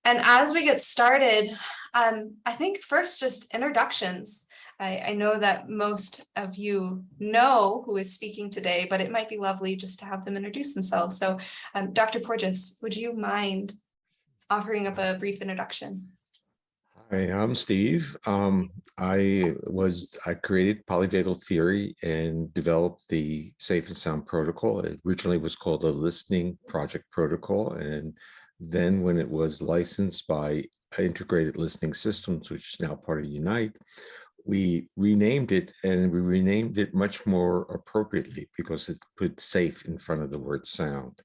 And as we get started, I think first just introductions. I know that most of you know who is speaking today, but it might be lovely just to have them introduce themselves. So Dr. Porges, would you mind offering up a brief introduction? Hi, I'm Steve. I created polyvagal theory and developed the Safe and Sound protocol. It originally was called a listening project protocol, and then when it was licensed by Integrated Listening Systems, which is now part of Unite, we renamed it, and we renamed it much more appropriately because it put safe in front of the word sound,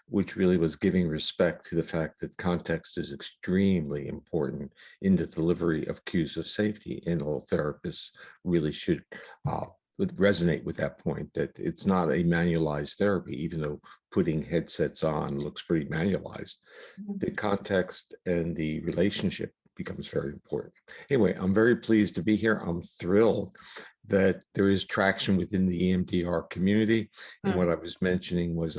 which really was giving respect to the fact that context is extremely important in the delivery of cues of safety, and all therapists really should would resonate with that point, that it's not a manualized therapy, even though putting headsets on looks pretty manualized. The context and the relationship becomes very important. Anyway, I'm very pleased to be here. I'm thrilled that there is traction within the EMDR community. And what I was mentioning was,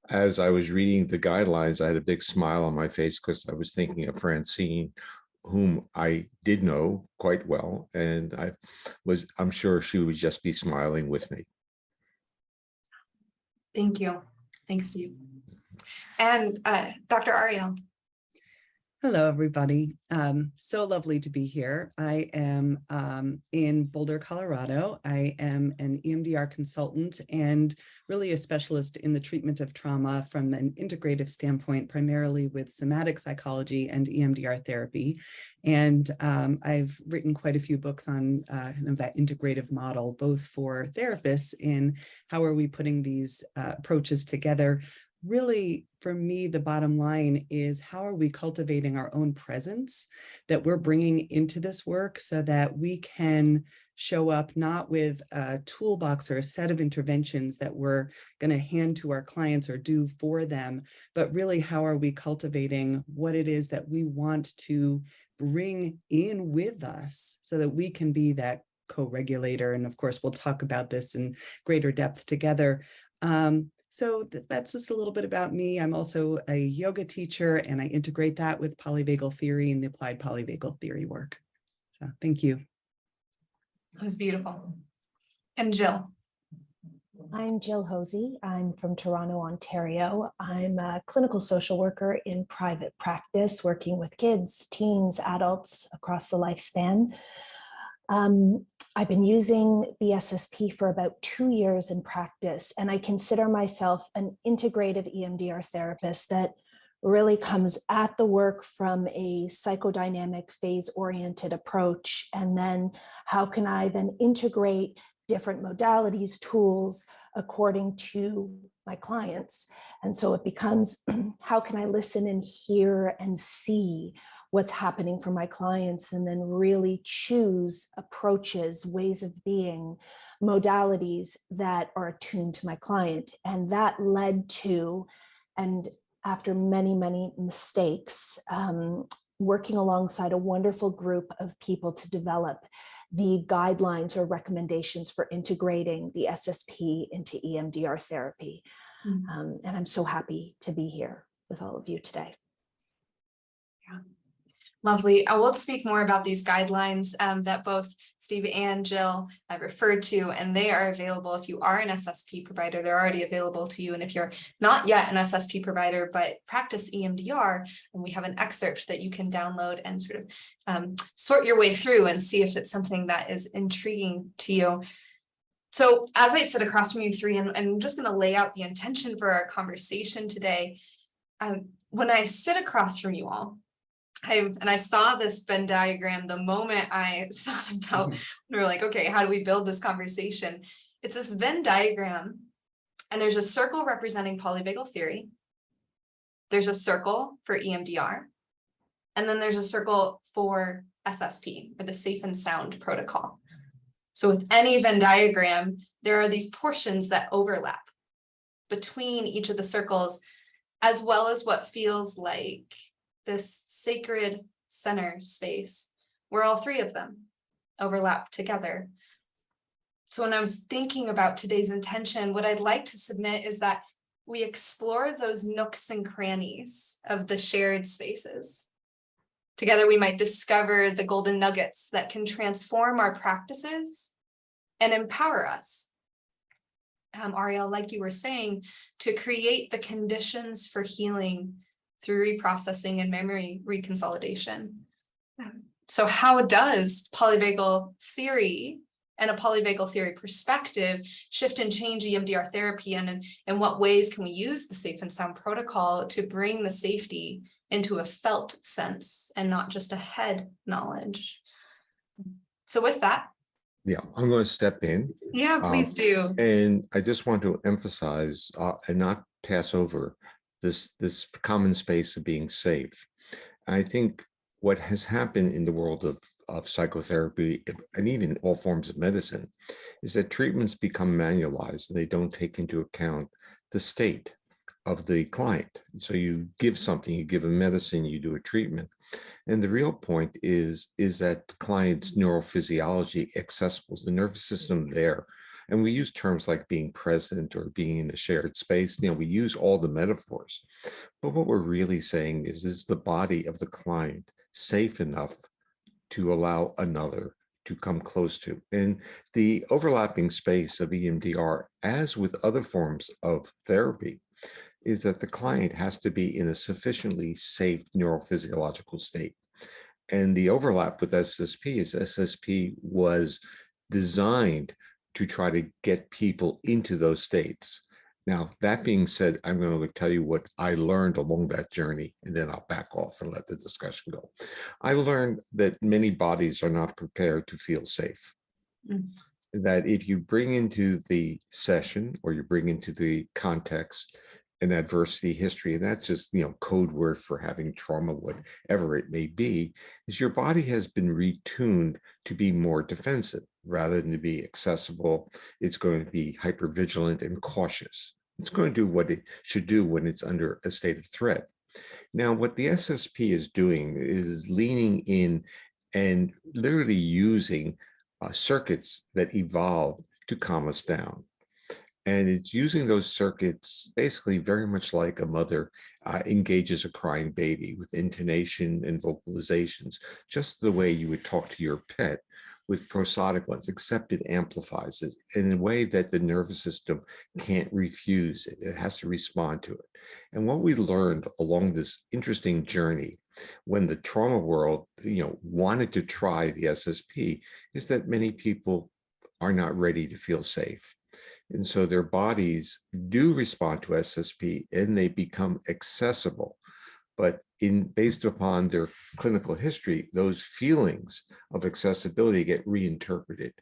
as I was reading the guidelines, I had a big smile on my face because I was thinking of Francine, whom I did know quite well, and I'm sure she would just be smiling with me. Thank you. Thanks, Steve. And Dr. Ariel. Hello, everybody. So lovely to be here. I am in Boulder, Colorado. I am an EMDR consultant and really a specialist in the treatment of trauma from an integrative standpoint, primarily with somatic psychology and EMDR therapy. And I've written quite a few books on kind of that integrative model, both for therapists in how are we putting these approaches together. Really, for me, the bottom line is how are we cultivating our own presence that we're bringing into this work so that we can show up not with a toolbox or a set of interventions that we're going to hand to our clients or do for them, but really how are we cultivating what it is that we want to bring in with us so that we can be that co-regulator. And of course, we'll talk about this in greater depth together. So that's just a little bit about me. I'm also a yoga teacher, and I integrate that with polyvagal theory and the applied polyvagal theory work. So thank you. That was beautiful. And Jill. I'm Jill Hosey. I'm from Toronto, Ontario. I'm a clinical social worker in private practice, working with kids, teens, adults across the lifespan. I've been using the SSP for about 2 years in practice, and I consider myself an integrative EMDR therapist that really comes at the work from a psychodynamic phase-oriented approach. And then how can I then integrate different modalities, tools, according to my clients? And so it becomes, how can I listen and hear and see what's happening for my clients, and then really choose approaches, ways of being, modalities that are attuned to my client. And that led to, and after many, many mistakes, working alongside a wonderful group of people to develop the guidelines or recommendations for integrating the SSP into EMDR therapy. And I'm so happy to be here with all of you today. Yeah. Lovely. I will speak more about these guidelines that both Steve and Jill referred to, and they are available if you are an SSP provider. They're already available to you. And if you're not yet an SSP provider, but practice EMDR, and we have an excerpt that you can download and sort of sort your way through and see if it's something that is intriguing to you. So as I sit across from you three, and I'm just going to lay out the intention for our conversation today. When I sit across from you all, I saw this Venn diagram the moment I thought about, we were like, okay, how do we build this conversation? It's this Venn diagram, and there's a circle representing polyvagal theory. There's a circle for EMDR, and then there's a circle for SSP, or the Safe and Sound protocol. So with any Venn diagram, there are these portions that overlap between each of the circles, as well as what feels like this sacred center space where all three of them overlap together. So when I was thinking about today's intention, what I'd like to submit is that we explore those nooks and crannies of the shared spaces Together, we might discover the golden nuggets that can transform our practices and empower us. Ariel, like you were saying, to create the conditions for healing through reprocessing and memory reconsolidation. So how does polyvagal theory and a polyvagal theory perspective shift and change EMDR therapy, and in what ways can we use the Safe and Sound protocol to bring the safety into a felt sense and not just a head knowledge? So with that, Yeah, I'm going to step in. Yeah, please do. And I just want to emphasize and not pass over this common space of being safe. I think what has happened in the world of psychotherapy and even all forms of medicine is that treatments become manualized and they don't take into account the state of the client. So you give something, you give a medicine, you do a treatment. And the real point is that the client's neurophysiology accessible, the nervous system there. And we use terms like being present or being in a shared space. You know, we use all the metaphors. But what we're really saying is the body of the client safe enough to allow another to come close to? And the overlapping space of EMDR, as with other forms of therapy, is that the client has to be in a sufficiently safe neurophysiological state. And the overlap with SSP is SSP was designed to try to get people into those states. Now, that being said, I'm going to tell you what I learned along that journey, and then I'll back off and let the discussion go. I learned that many bodies are not prepared to feel safe. That if you bring into the session or you bring into the context an adversity history, and that's just, you know, code word for having trauma, whatever it may be, is your body has been retuned to be more defensive rather than to be accessible. It's going to be hypervigilant and cautious. It's going to do what it should do when it's under a state of threat. Now, what the SSP is doing is leaning in and literally using circuits that evolved to calm us down. And it's using those circuits basically very much like a mother engages a crying baby with intonation and vocalizations, just the way you would talk to your pet with prosodic ones, except it amplifies it in a way that the nervous system can't refuse it. It has to respond to it. And what we learned along this interesting journey when the trauma world, you know, wanted to try the SSP is that many people are not ready to feel safe. And so their bodies do respond to SSP and they become accessible. But based upon their clinical history, those feelings of accessibility get reinterpreted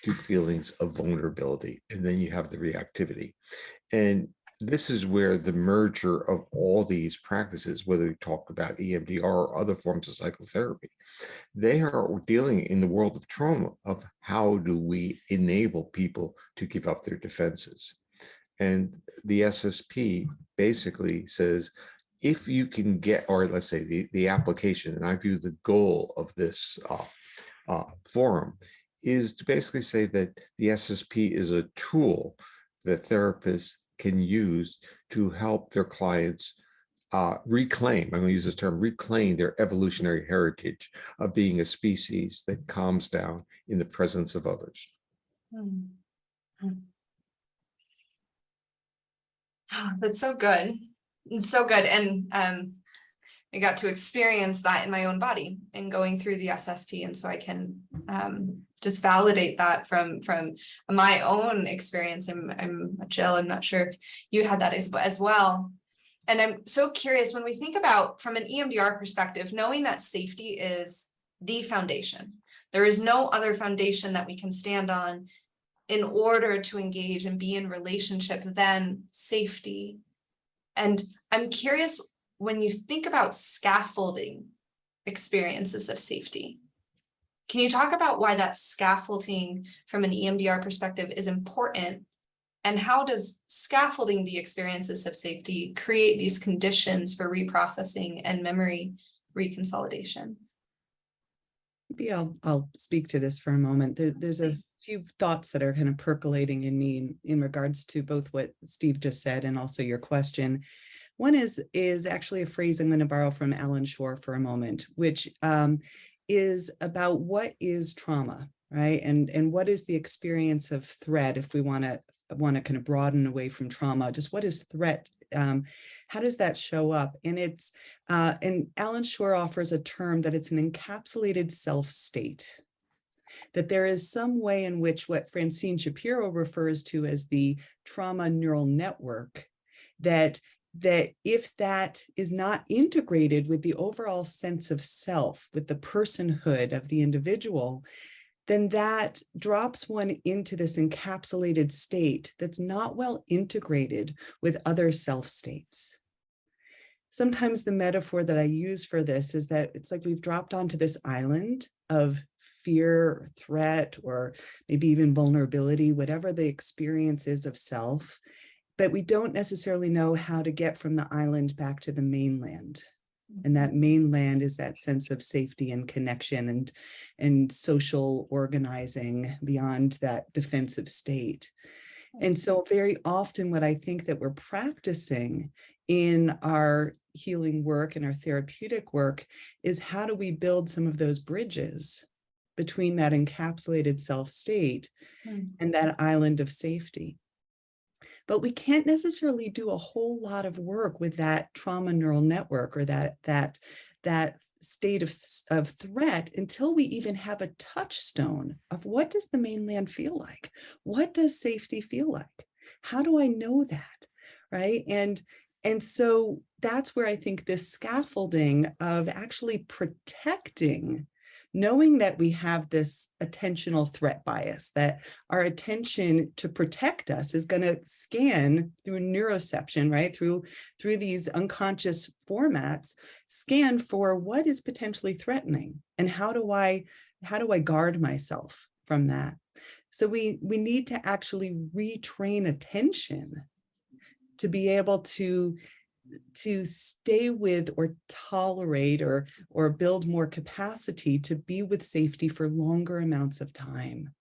to feelings of vulnerability. And then you have the reactivity. And this is where the merger of all these practices, whether we talk about EMDR or other forms of psychotherapy, they are dealing in the world of trauma of how do we enable people to give up their defenses. And the SSP basically says, if you can get, or let's say the application, and I view the goal of this forum is to basically say that the SSP is a tool that therapists can use to help their clients reclaim, I'm going to use this term, reclaim their evolutionary heritage of being a species that calms down in the presence of others. Oh, that's so good. It's so good. And I got to experience that in my own body and going through the SSP. And so I can just validate that from my own experience. I'm Jill, I'm not sure if you had that as well. And I'm so curious when we think about from an EMDR perspective, knowing that safety is the foundation. There is no other foundation that we can stand on in order to engage and be in relationship than safety. And I'm curious, when you think about scaffolding experiences of safety, can you talk about why that scaffolding from an EMDR perspective is important? And how does scaffolding the experiences of safety create these conditions for reprocessing and memory reconsolidation? Maybe I'll speak to this for a moment. There's a few thoughts that are kind of percolating in me in regards to both what Steve just said and also your question. One is actually a phrase I'm going to borrow from Alan Shore for a moment, which is about what is trauma, right? And what is the experience of threat, if we want to kind of broaden away from trauma, just what is threat? How does that show up? And it's and Alan Shore offers a term that it's an encapsulated self state, that there is some way in which what Francine Shapiro refers to as the trauma neural network, that if that is not integrated with the overall sense of self, with the personhood of the individual, then that drops one into this encapsulated state that's not well integrated with other self states. Sometimes the metaphor that I use for this is that it's like we've dropped onto this island of fear, threat, or maybe even vulnerability, whatever the experience is of self, but we don't necessarily know how to get from the island back to the mainland. And that mainland is that sense of safety and connection and social organizing beyond that defensive state. And so very often what I think that we're practicing in our healing work and our therapeutic work is how do we build some of those bridges between that encapsulated self state and that island of safety. But we can't necessarily do a whole lot of work with that trauma neural network or that state of threat until we even have a touchstone of what does the mainland feel like? What does safety feel like? How do I know that, right? And so that's where I think this scaffolding of actually protecting, knowing that we have this attentional threat bias, that our attention to protect us is going to scan through neuroception, right? Through these unconscious formats, scan for what is potentially threatening and how do I guard myself from that? So we need to actually retrain attention to be able to stay with or tolerate or build more capacity to be with safety for longer amounts of time.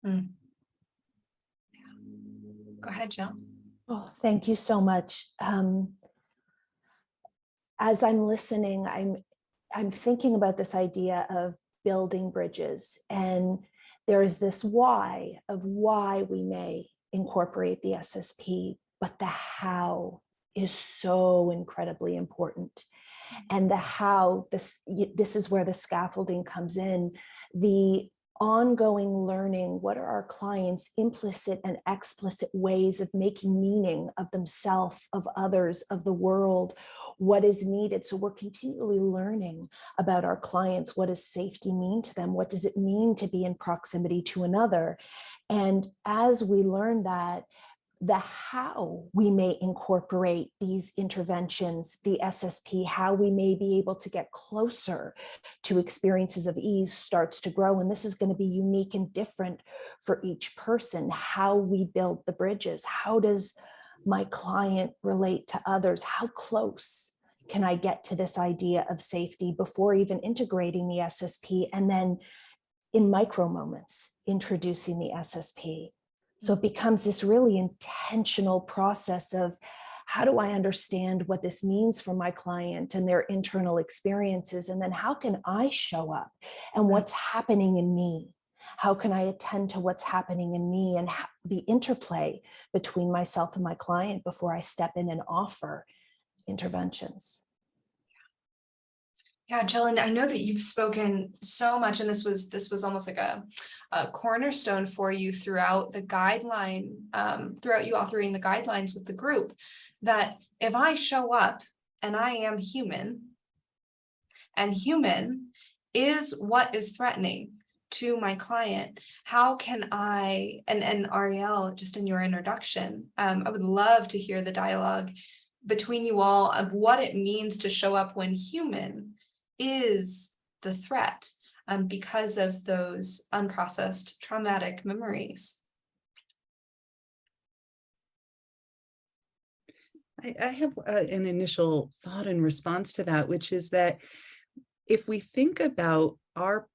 Go ahead, Jill. Oh, thank you so much. As I'm listening, I'm thinking about this idea of building bridges, and there is this why we may incorporate the SSP, but the how is so incredibly important. And the how, this is where the scaffolding comes in, the ongoing learning. What are our clients' implicit and explicit ways of making meaning of themselves, of others, of the world? What is needed? So we're continually learning about our clients. What does safety mean to them? What does it mean to be in proximity to another? And as we learn that, the how we may incorporate these interventions, the SSP, how we may be able to get closer to experiences of ease starts to grow. And this is going to be unique and different for each person. How we build the bridges. How does my client relate to others? How close can I get to this idea of safety before even integrating the SSP? And then in micro moments, introducing the SSP. So it becomes this really intentional process of how do I understand what this means for my client and their internal experiences? And then how can I show up and what's happening in me? How can I attend to what's happening in me and the interplay between myself and my client before I step in and offer interventions? Yeah, Jill, and I know that you've spoken so much, and this was almost like a cornerstone for you throughout the guideline, throughout you authoring the guidelines with the group, that if I show up and I am human, and human is what is threatening to my client, how can I, and Ariel, just in your introduction, I would love to hear the dialogue between you all of what it means to show up when human is the threat, because of those unprocessed traumatic memories. I have an initial thought in response to that, which is that if we think about our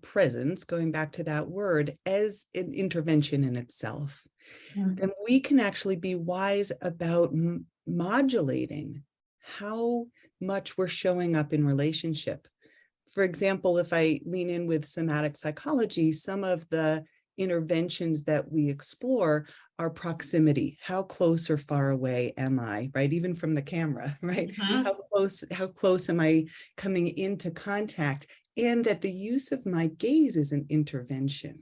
presence, going back to that word, as an intervention in itself, then we can actually be wise about modulating how much we're showing up in relationship. For example, if I lean in with somatic psychology, some of the interventions that we explore are proximity. How close or far away am I, right? Even from the camera, right? How close am I coming into contact? And that the use of my gaze is an intervention,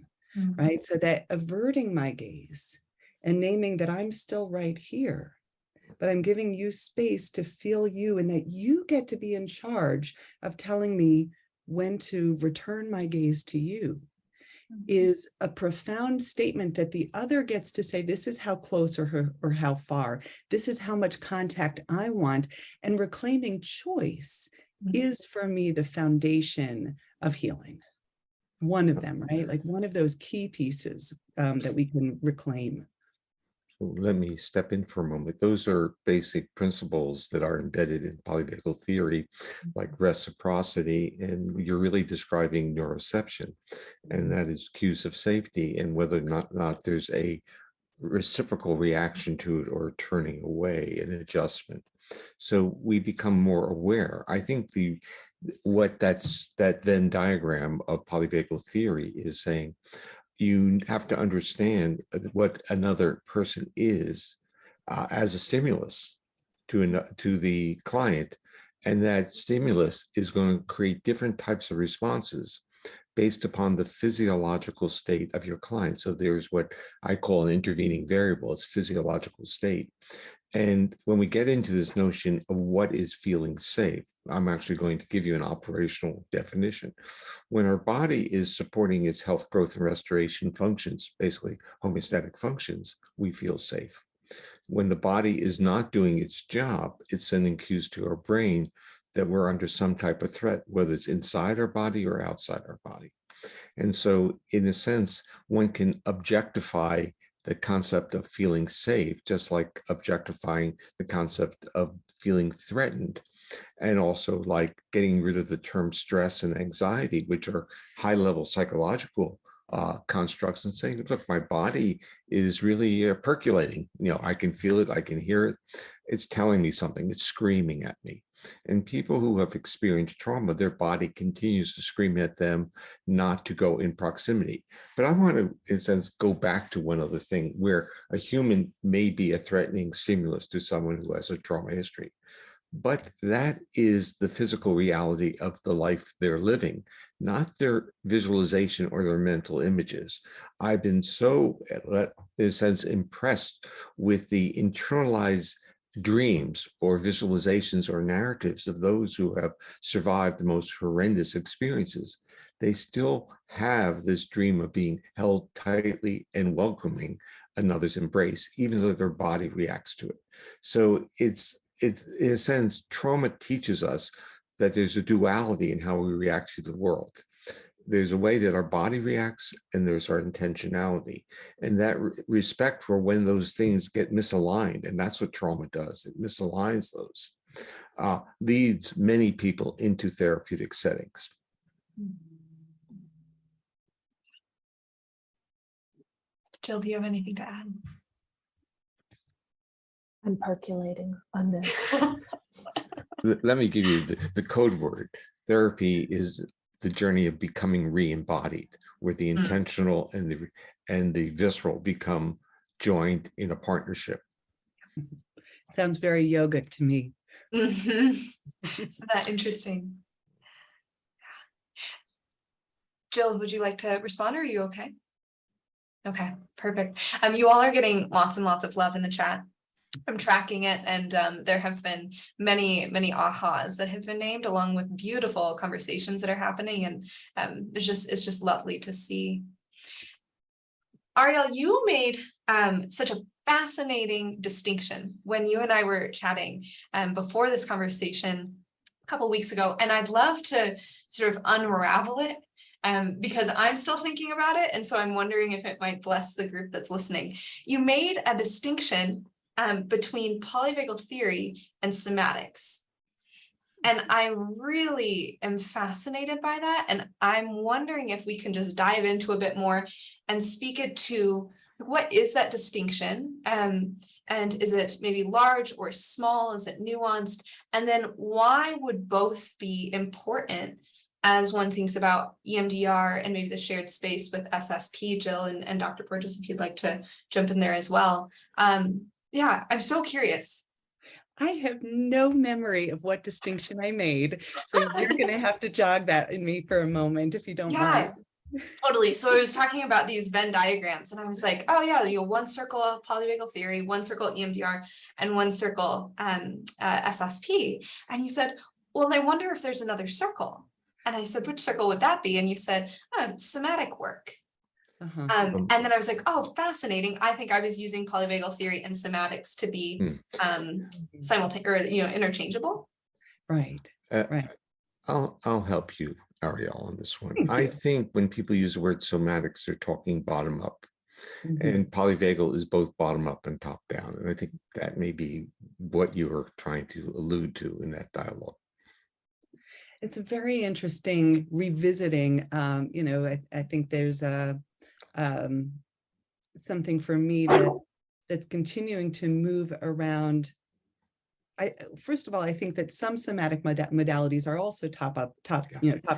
right? So that averting my gaze and naming that I'm still right here, but I'm giving you space to feel you, and that you get to be in charge of telling me when to return my gaze to you, is a profound statement that the other gets to say, this is how close or how far, this is how much contact I want. And reclaiming choice is for me the foundation of healing. One of them, right? Like one of those key pieces that we can reclaim. Let me step in for a moment. Those are basic principles that are embedded in polyvagal theory, like reciprocity, and you're really describing neuroception, and that is cues of safety and whether or not there's a reciprocal reaction to it or turning away, an adjustment. So we become more aware. I think that Venn diagram of polyvagal theory is saying, you have to understand what another person is as a stimulus to the client, and that stimulus is going to create different types of responses based upon the physiological state of your client. So there's what I call an intervening variable, it's physiological state. And when we get into this notion of what is feeling safe, I'm actually going to give you an operational definition. When our body is supporting its health, growth, and restoration functions, basically homeostatic functions, we feel safe. When the body is not doing its job, it's sending cues to our brain that we're under some type of threat, whether it's inside our body or outside our body. And so, in a sense, one can objectify the concept of feeling safe, just like objectifying the concept of feeling threatened, and also like getting rid of the term stress and anxiety, which are high-level psychological constructs, and saying, look, my body is really percolating. I can feel it, I can hear it. It's telling me something, it's screaming at me. And people who have experienced trauma, their body continues to scream at them not to go in proximity. But I want to, in a sense, go back to one other thing where a human may be a threatening stimulus to someone who has a trauma history. But that is the physical reality of the life they're living, not their visualization or their mental images. I've been so, in a sense, impressed with the internalized dreams or visualizations or narratives of those who have survived the most horrendous experiences. They still have this dream of being held tightly and welcoming another's embrace, even though their body reacts to it. So it's in a sense, trauma teaches us that there's a duality in how we react to the world. There's a way that our body reacts, and there's our intentionality. And that respect for when those things get misaligned, and that's what trauma does, it misaligns those, leads many people into therapeutic settings. Jill, do you have anything to add? I'm percolating on this. Let me give you the code word. Therapy is the journey of becoming re-embodied, where the intentional and the visceral become joined in a partnership. Sounds very yogic to me. Isn't that interesting? Jill, would you like to respond, or are you okay? Okay, perfect. You all are getting lots and lots of love in the chat. I'm tracking it, and there have been many ahas that have been named, along with beautiful conversations that are happening, and it's just lovely to see. Ariel, you made such a fascinating distinction when you and I were chatting before this conversation a couple weeks ago, and I'd love to sort of unravel it. Because I'm still thinking about it, and so I'm wondering if it might bless the group that's listening. You made a distinction between polyvagal theory and somatics. And I really am fascinated by that. And I'm wondering if we can just dive into a bit more and speak it to What is that distinction? And is it maybe large or small? Is it nuanced? And then why would both be important as one thinks about EMDR and maybe the shared space with SSP, Jill and Dr. Burgess, if you'd like to jump in there as well. Yeah, I'm so curious. I have no memory of what distinction I made. So you're going to have to jog that in me for a moment, if you don't mind. Totally. So I was talking about these Venn diagrams and I was like, oh yeah, one circle of polyvagal theory, one circle EMDR, and one circle SSP. And you said, well, I wonder if there's another circle. And I said, which circle would that be? And you said, somatic work. And then I was like, oh, fascinating. I think I was using polyvagal theory and somatics to be simultaneous or interchangeable. Right. Right. I'll help you, Ariel, on this one. I think when people use the word somatics, they're talking bottom up. And polyvagal is both bottom up and top down. And I think that may be what you were trying to allude to in that dialogue. It's a very interesting revisiting. I think there's a something for me that's continuing to move around. First of all, I think that some somatic modalities are also top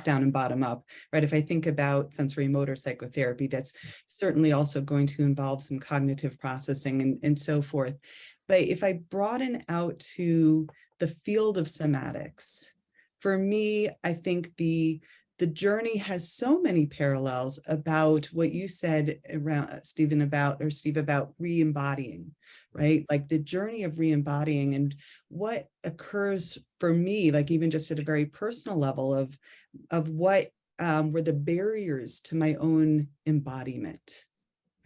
down and bottom up, right? If I think about sensory motor psychotherapy, that's certainly also going to involve some cognitive processing and so forth. But if I broaden out to the field of somatics, for me, I think the journey has so many parallels about what you said around Steve about re-embodying, right? Like the journey of re-embodying and what occurs for me, like even just at a very personal level of what were the barriers to my own embodiment,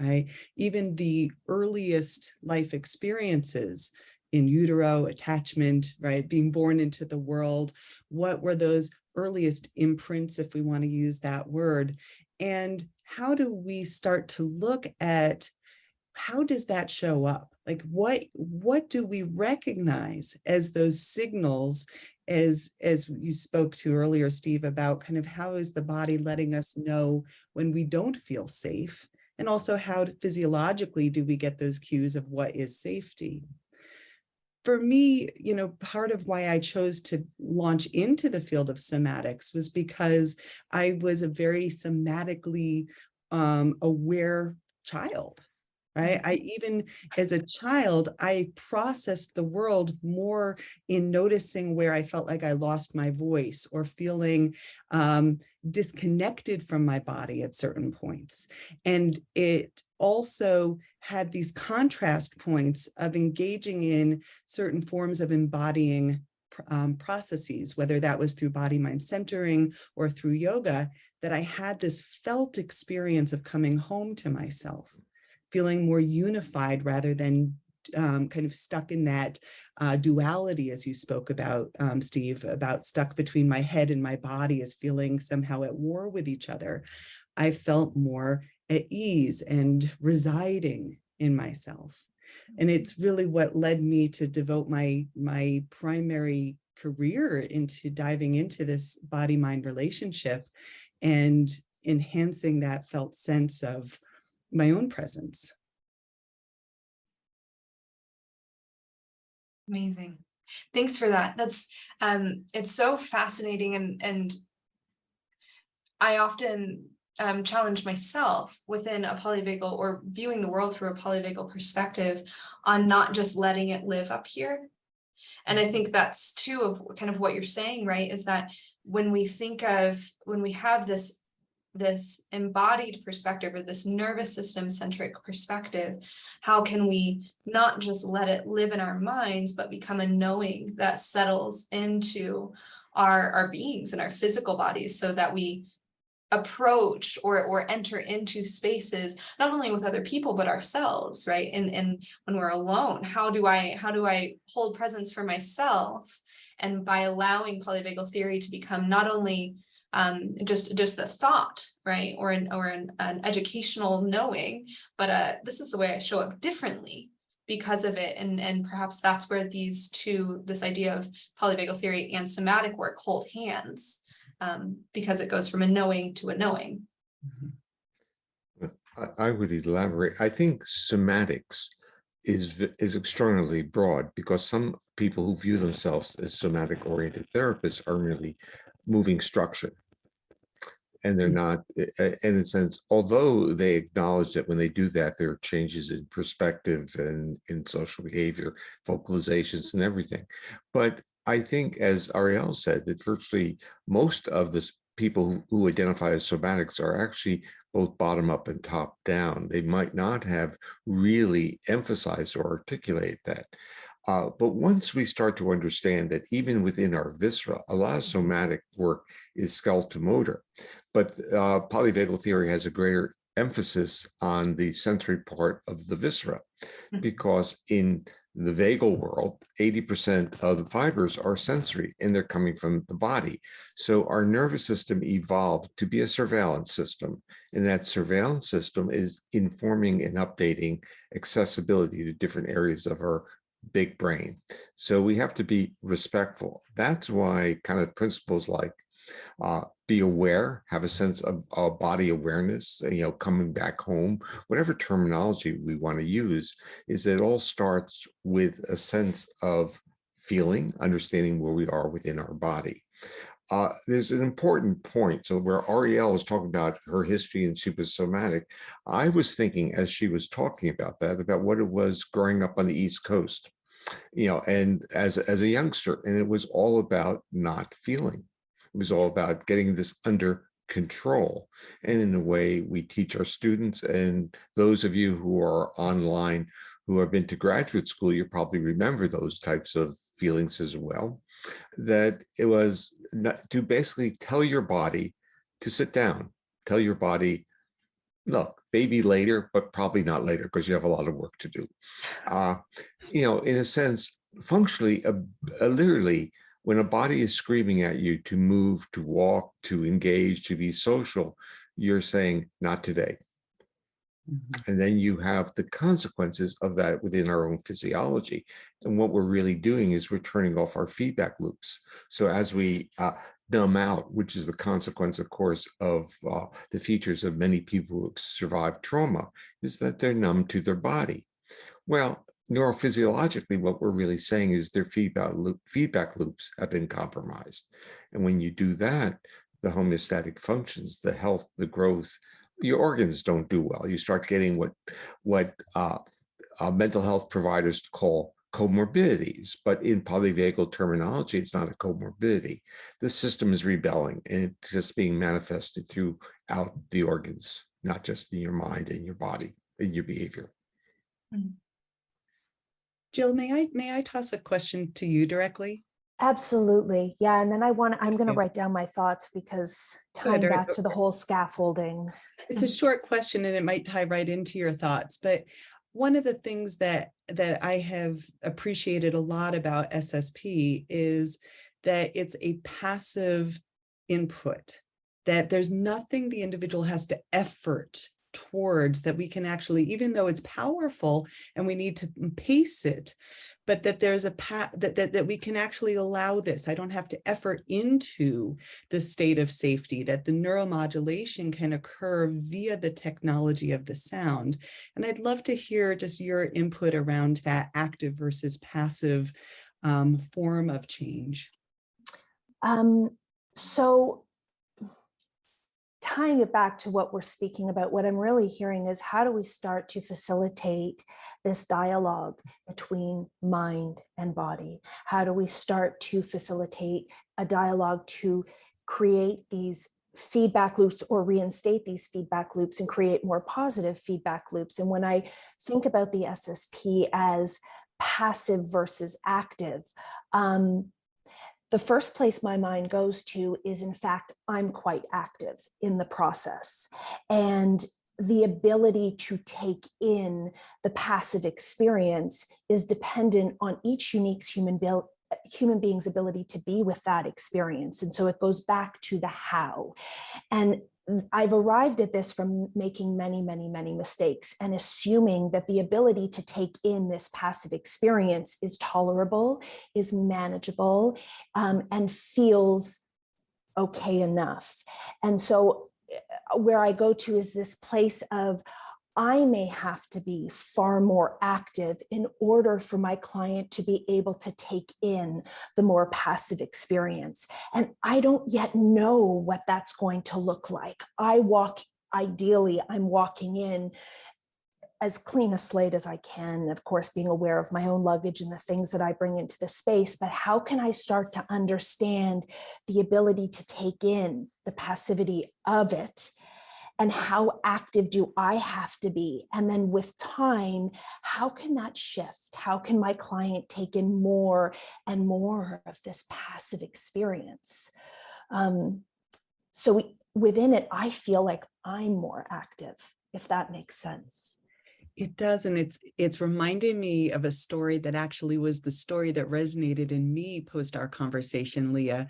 right? Even the earliest life experiences in utero, attachment, right? Being born into the world, what were those earliest imprints, if we want to use that word, and how do we start to look at how does that show up? Like what do we recognize as those signals, as you spoke to earlier, Steve, about kind of how is the body letting us know when we don't feel safe, and also how physiologically do we get those cues of what is safety? For me, part of why I chose to launch into the field of somatics was because I was a very somatically aware child, right? I even as a child, I processed the world more in noticing where I felt like I lost my voice or feeling disconnected from my body at certain points. And it also had these contrast points of engaging in certain forms of embodying processes, whether that was through body mind centering or through yoga, that I had this felt experience of coming home to myself, feeling more unified rather than kind of stuck in that duality, as you spoke about, Steve, about stuck between my head and my body as feeling somehow at war with each other. I felt more at ease and residing in myself. And it's really what led me to devote my primary career into diving into this body-mind relationship and enhancing that felt sense of my own presence. Amazing. Thanks for that. That's it's so fascinating, and I often challenge myself within a polyvagal or viewing the world through a polyvagal perspective on not just letting it live up here. And I think that's too of kind of what you're saying, right? Is that when we have this embodied perspective or this nervous system centric perspective, how can we not just let it live in our minds, but become a knowing that settles into our beings and our physical bodies, so that we approach or enter into spaces not only with other people but ourselves, right? And when we're alone, how do I hold presence for myself? And by allowing polyvagal theory to become not only just the thought, right, or an educational knowing, but this is the way I show up differently because of it. And perhaps that's where this idea of polyvagal theory and somatic work hold hands, because it goes from a knowing to a knowing. I would elaborate. I think somatics is extraordinarily broad because some people who view themselves as somatic oriented therapists are merely moving structure. And they're not, in a sense, although they acknowledge that when they do that, there are changes in perspective and in social behavior, vocalizations and everything. But I think, as Ariel said, that virtually most of the people who identify as somatics are actually both bottom up and top down. They might not have really emphasized or articulated that. But once we start to understand that even within our viscera, a lot of somatic work is skeletal motor, but polyvagal theory has a greater emphasis on the sensory part of the viscera, because in the vagal world, 80% of the fibers are sensory and they're coming from the body. So our nervous system evolved to be a surveillance system, and that surveillance system is informing and updating accessibility to different areas of our big brain. So we have to be respectful. That's why kind of principles like be aware, have a sense of body awareness, coming back home, whatever terminology we want to use, is that it all starts with a sense of feeling, understanding where we are within our body. There's an important point. So where Ariel was talking about her history and she was somatic, I was thinking as she was talking about that, about what it was growing up on the East Coast, and as a youngster, and it was all about not feeling. It was all about getting this under control. And in a way, we teach our students, and those of you who are online who have been to graduate school, you probably remember those types of feelings as well, that it was to basically tell your body to sit down, tell your body, look, maybe later, but probably not later because you have a lot of work to do. In a sense, functionally, literally, when a body is screaming at you to move, to walk, to engage, to be social, you're saying, not today. And then you have the consequences of that within our own physiology. And what we're really doing is we're turning off our feedback loops. So as we numb out, which is the consequence, of course, of the features of many people who survive trauma, is that they're numb to their body. Well, neurophysiologically, what we're really saying is their feedback loops have been compromised. And when you do that, the homeostatic functions, the health, the growth, your organs don't do well. You start getting what mental health providers call comorbidities, but in polyvagal terminology, it's not a comorbidity. The system is rebelling, and it's just being manifested throughout the organs, not just in your mind and your body and your behavior. Jill, may I toss a question to you directly? Absolutely. Yeah. And then I'm going to write down my thoughts because tying back to the whole scaffolding. It's a short question and it might tie right into your thoughts. But one of the things that I have appreciated a lot about SSP is that it's a passive input, that there's nothing the individual has to effort towards, that we can actually, even though it's powerful and we need to pace it, but that there's a path that we can actually allow this. I don't have to effort into the state of safety, that the neuromodulation can occur via the technology of the sound. And I'd love to hear just your input around that active versus passive form of change. So tying it back to what we're speaking about, what I'm really hearing is how do we start to facilitate this dialogue between mind and body? How do we start to facilitate a dialogue to create these feedback loops or reinstate these feedback loops and create more positive feedback loops? And when I think about the SSP as passive versus active, the first place my mind goes to is, in fact, I'm quite active in the process. And the ability to take in the passive experience is dependent on each unique human being's ability to be with that experience. And so it goes back to the how. And I've arrived at this from making many, many, many mistakes and assuming that the ability to take in this passive experience is tolerable, is manageable, and feels okay enough. And so where I go to is this place of, I may have to be far more active in order for my client to be able to take in the more passive experience. And I don't yet know what that's going to look like. Ideally, I'm walking in as clean a slate as I can, of course, being aware of my own luggage and the things that I bring into the space, but how can I start to understand the ability to take in the passivity of it? And how active do I have to be? And then with time, how can that shift? How can my client take in more and more of this passive experience? Within it, I feel like I'm more active, if that makes sense. It does, and it's reminding me of a story that actually was the story that resonated in me post our conversation, Leah,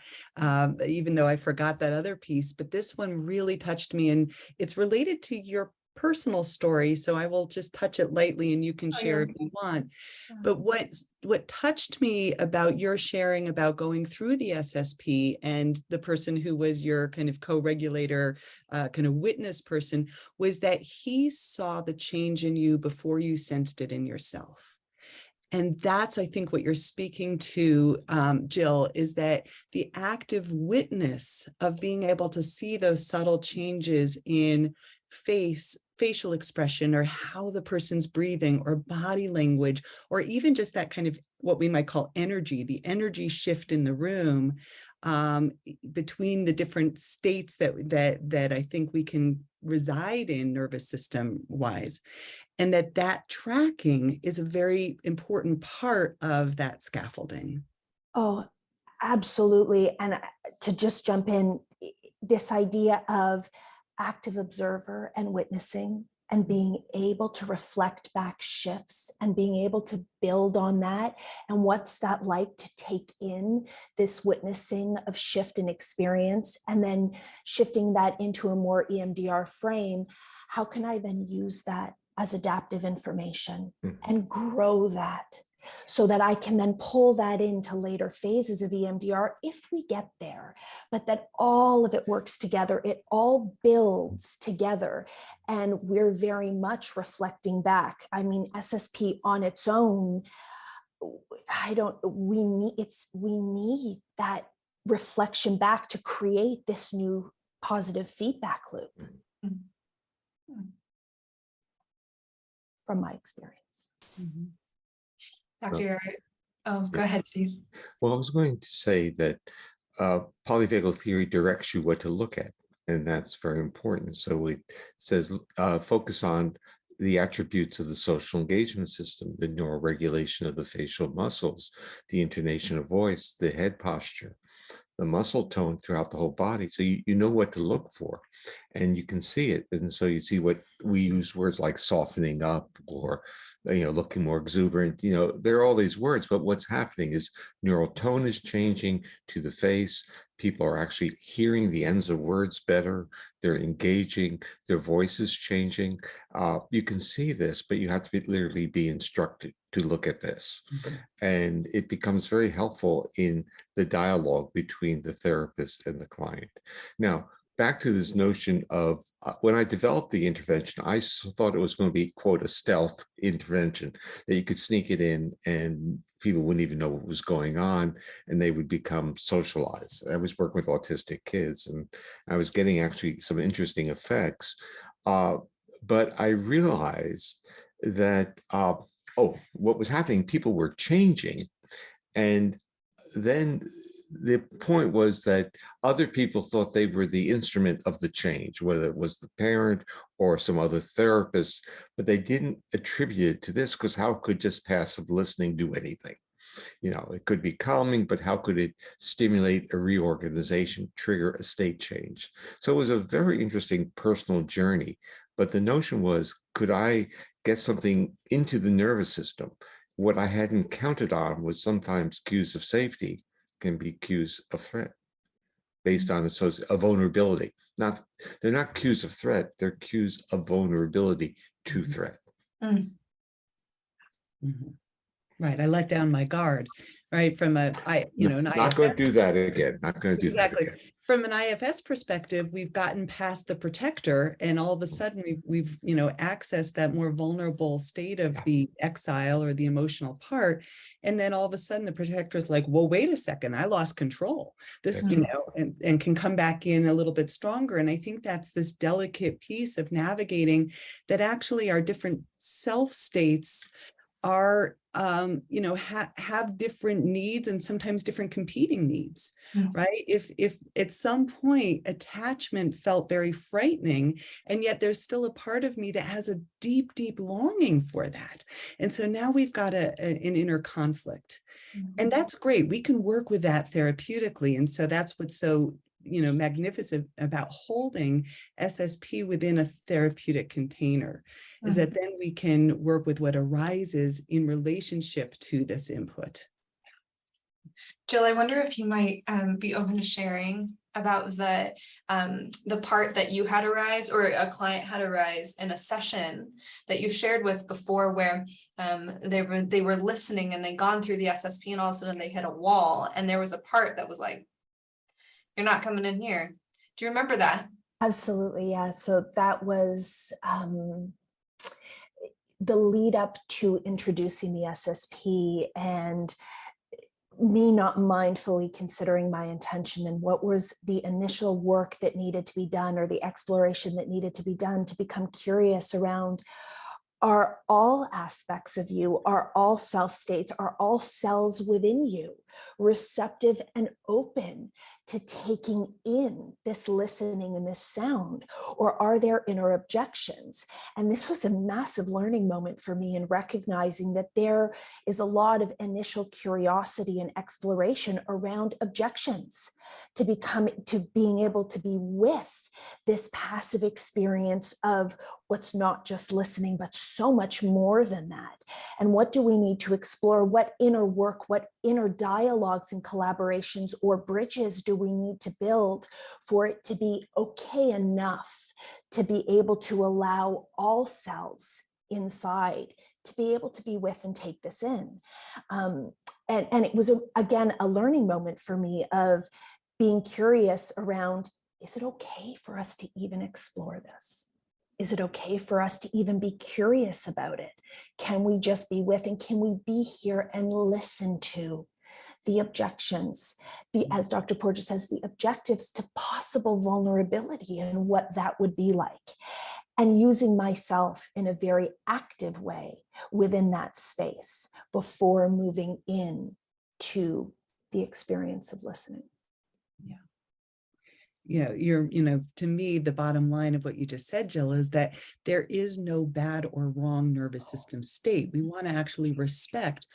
even though I forgot that other piece, but this one really touched me, and it's related to your personal story, so I will just touch it lightly and you can share if you want. But what touched me about your sharing about going through the SSP and the person who was your kind of co-regulator, kind of witness person, was that he saw the change in you before you sensed it in yourself. And that's, I think, what you're speaking to, Jill, is that the active witness of being able to see those subtle changes in facial expression, or how the person's breathing, or body language, or even just that kind of what we might call energy, the energy shift in the room, between the different states that I think we can reside in nervous system wise. And that tracking is a very important part of that scaffolding. Oh, absolutely. And to just jump in, this idea of active observer and witnessing, and being able to reflect back shifts and being able to build on that. And what's that like to take in this witnessing of shift and experience, and then shifting that into a more EMDR frame? How can I then use that as adaptive information and grow that, so that I can then pull that into later phases of EMDR if we get there, but that all of it works together, it all builds together, and we're very much reflecting back. I mean, SSP on its own, we need that reflection back to create this new positive feedback loop. From my experience. Dr. Oh, go ahead, Steve. Well, I was going to say that polyvagal theory directs you what to look at, and that's very important. So it says focus on the attributes of the social engagement system, the neural regulation of the facial muscles, the intonation of voice, the head posture, the muscle tone throughout the whole body. So you know what to look for, and you can see it. And so you see what we use words like softening up, or looking more exuberant. There are all these words, but what's happening is neural tone is changing to the face. People are actually hearing the ends of words better. They're engaging. Their voice is changing. You can see this, but you have to literally be instructed to look at this. And it becomes very helpful in the dialogue between the therapist and the client. Now, back to this notion of when I developed the intervention, I thought it was going to be, quote, a stealth intervention, that you could sneak it in and people wouldn't even know what was going on, and they would become socialized. I was working with autistic kids, and I was getting actually some interesting effects. But I realized that, what was happening, people were changing. And then the point was that other people thought they were the instrument of the change, whether it was the parent or some other therapist, but they didn't attribute it to this, because how could just passive listening do anything? It could be calming, but how could it stimulate a reorganization, trigger a state change? So it was a very interesting personal journey. But the notion was, could I get something into the nervous system? What I hadn't counted on was sometimes cues of safety can be cues of threat based on a vulnerability. They're not cues of threat, they're cues of vulnerability to threat. Right, I let down my guard, right? From not going to do that again. Not going to do that again. from an IFS perspective, we've gotten past the protector, and all of a sudden we've accessed that more vulnerable state of the exile or the emotional part. And then all of a sudden the protector is like, well, wait a second, I lost control. This, and can come back in a little bit stronger. And I think that's this delicate piece of navigating that actually our different self states are have different needs and sometimes different competing needs, right? If at some point attachment felt very frightening, and yet there's still a part of me that has a deep longing for that, and so now we've got an inner conflict, and that's great. We can work with that therapeutically, and so that's what's so magnificent about holding SSP within a therapeutic container, is that then we can work with what arises in relationship to this input. Jill, I wonder if you might be open to sharing about the part that you had arise, or a client had arise in a session that you've shared with before, where they were listening and they'd gone through the SSP, and all of a sudden they hit a wall, and there was a part that was like, "You're not coming in here." Do you remember that? Absolutely, yeah. So that was the lead up to introducing the SSP, and me not mindfully considering my intention and what was the initial work that needed to be done, or the exploration that needed to be done, to become curious around, are all aspects of you, are all self states, are all cells within you receptive and open to taking in this listening and this sound, or are there inner objections? And this was a massive learning moment for me, in recognizing that there is a lot of initial curiosity and exploration around objections to being able to be with this passive experience of what's not just listening, but so much more than that. And what do we need to explore? What inner work, what inner dialogues and collaborations or bridges do we need to build for it to be okay enough to be able to allow all cells inside to be able to be with and take this in? And it was, again, a learning moment for me of being curious around, is it okay for us to even explore this? Is it okay for us to even be curious about it? Can we just be with, and can we be here and listen to the objections, as Dr. Porges says, the objectives to possible vulnerability and what that would be like, and using myself in a very active way within that space before moving in to the experience of listening. To me, the bottom line of what you just said, Jill, is that there is no bad or wrong nervous system state. We want to actually respect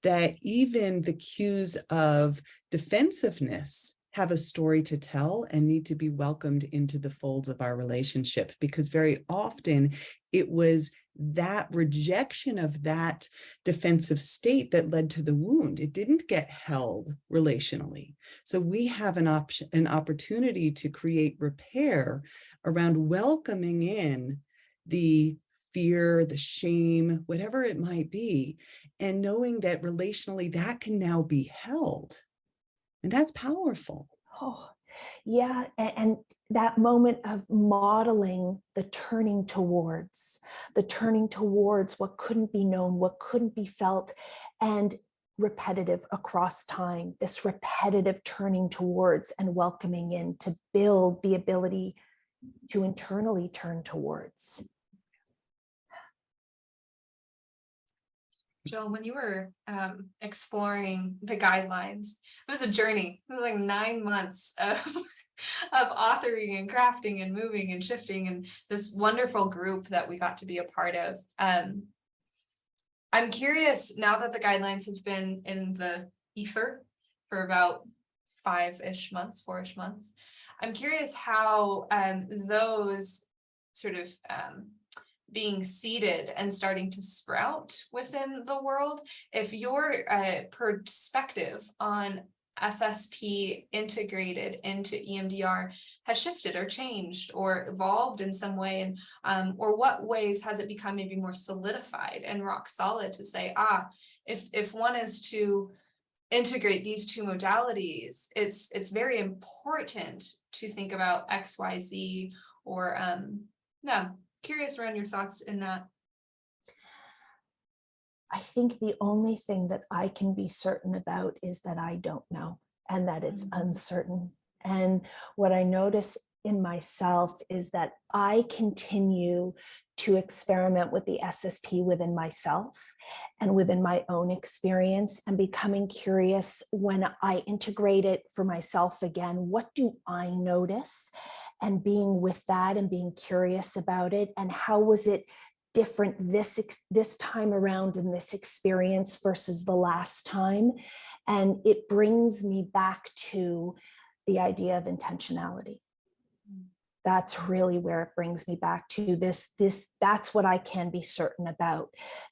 that even the cues of defensiveness have a story to tell and need to be welcomed into the folds of our relationship, because very often it was that rejection of that defensive state that led to the wound. It didn't get held relationally. So we have an opportunity to create repair around welcoming in the fear, the shame, whatever it might be, and knowing that relationally that can now be held. And that's powerful. Oh, yeah. And that moment of modeling the turning towards what couldn't be known, what couldn't be felt, and repetitive across time, this repetitive turning towards and welcoming in to build the ability to internally turn towards. Jill, when you were exploring the guidelines, it was a journey. It was like 9 months of authoring and crafting and moving and shifting, and this wonderful group that we got to be a part of. I'm curious, now that the guidelines have been in the ether for about 4-ish months, I'm curious how those sort of being seeded and starting to sprout within the world, if your perspective on SSP integrated into EMDR has shifted or changed or evolved in some way, and or what ways has it become maybe more solidified and rock solid to say, if one is to integrate these two modalities, it's very important to think about XYZ, or yeah, curious around your thoughts in that. I think the only thing that I can be certain about is that I don't know, and that it's uncertain. And what I notice in myself is that I continue to experiment with the SSP within myself and within my own experience, and becoming curious when I integrate it for myself again, what do I notice? And being with that and being curious about it, and how was it different this time around in this experience versus the last time. And it brings me back to the idea of intentionality. That's really where it brings me back to that's what I can be certain about,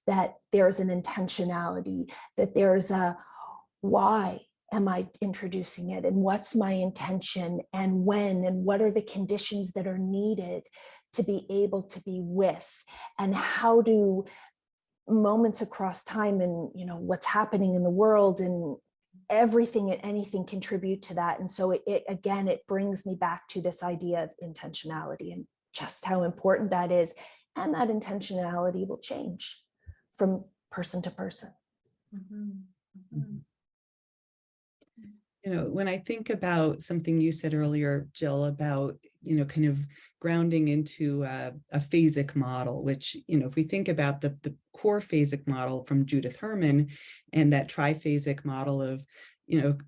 that there's an intentionality, that there's a why am I introducing it, and what's my intention, and when, and what are the conditions that are needed to be able to be with, and how do moments across time and what's happening in the world and everything and anything contribute to that. And so it brings me back to this idea of intentionality and just how important that is. And that intentionality will change from person to person. When I think about something you said earlier, Jill, about, kind of grounding into a phasic model, which, if we think about the core phasic model from Judith Herman and that triphasic model of,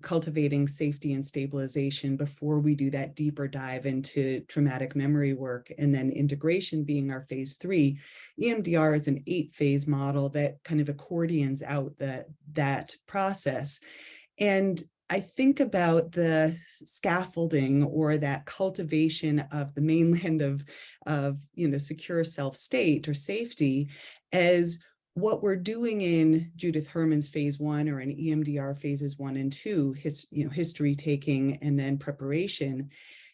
cultivating safety and stabilization before we do that deeper dive into traumatic memory work, and then integration being our phase 3, EMDR is an 8-phase model that kind of accordions out that process. And I think about the scaffolding, or that cultivation of the mainland of secure self-state or safety, as what we're doing in Judith Herman's phase 1, or in EMDR phases 1 and 2, history taking and then preparation,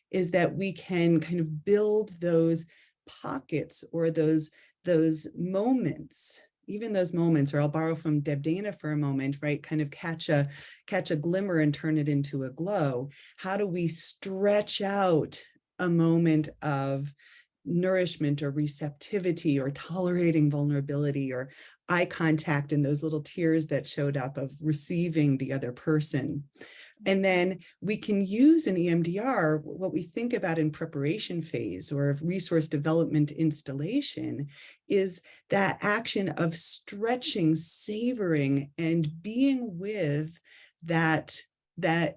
is that we can kind of build those pockets, or those moments. Even those moments, or I'll borrow from Deb Dana for a moment, right? Kind of catch a glimmer and turn it into a glow. How do we stretch out a moment of nourishment or receptivity or tolerating vulnerability or eye contact and those little tears that showed up of receiving the other person? And then we can use in EMDR what we think about in preparation phase or resource development installation is that action of stretching, savoring, and being with that